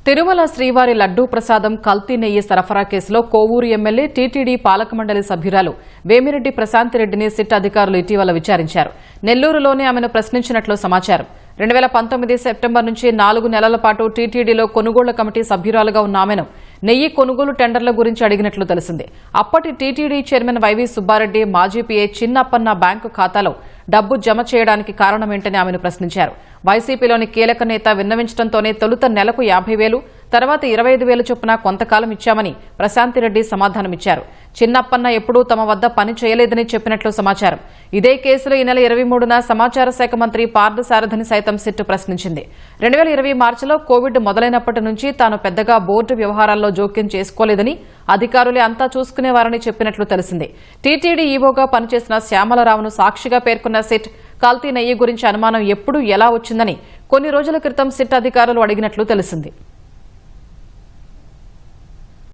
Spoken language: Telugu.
తిరుమల శ్రీవారి లడ్డూ ప్రసాదం కల్తీ నెయ్యి సరఫరా కేసులో కోవూరు ఎమ్మెల్యే టీటీడీ పాలక మండలి సభ్యురాలు వేమిరెడ్డి ప్రశాంతిరెడ్డిని సిట్ అధికారులు ఇటీవల విచారించారు. నెల్లూరులోనే ఆమెను ప్రశ్నించినట్లు సమాచారం. 2019 సెప్టెంబర్ నుంచి 4 నెలల పాటు టీటీడీలో కొనుగోళ్ల కమిటీ సభ్యురాలుగా ఉన్న ఆమెను నెయ్యి కొనుగోలు టెండర్ల గురించి అడిగినట్లు తెలిసింది. అప్పటి టీటీడీ చైర్మన్ వైవీ సుబ్బారెడ్డి మాజీ పీఏ చిన్నప్పన్న బ్యాంకు ఖాతాలో డబ్బు జమ చేయడానికి కారణమేంటని ఆమెను ప్రశ్నించారు. వైసీపీలోని కీలక నేత విన్నవించడంతోనే తొలుత నెలకు 50,000 తర్వాత 25,000 చొప్పున కొంతకాలం ఇచ్చామని ప్రశాంతిరెడ్డి సమాధానమిచ్చారు. చిన్నప్పన్న ఎప్పుడూ తమ వద్ద పని చేయలేదని చెప్పినట్లు సమాచారం. ఇదే కేసులో ఈ నెల 23న సమాచార శాఖ మంత్రి పార్థసారథిని సైతం సిట్ ప్రశ్నించింది. 2020 మార్చిలో కోవిడ్ మొదలైనప్పటి నుంచి తాను పెద్దగా బోర్డు వ్యవహారాల్లో జోక్యం చేసుకోలేదని, అధికారులే అంతా చూసుకునేవారని చెప్పినట్లు తెలిసింది. టీటీడీ ఈవోగా పనిచేసిన శ్యామలరావును సాక్షిగా పేర్కొన్న సిట్ కల్తీ నెయ్యి గురించి అనుమానం ఎప్పుడు ఎలా వచ్చిందని కొన్ని రోజుల క్రితం సిట్ అధికారులు అడిగినట్లు తెలిసింది.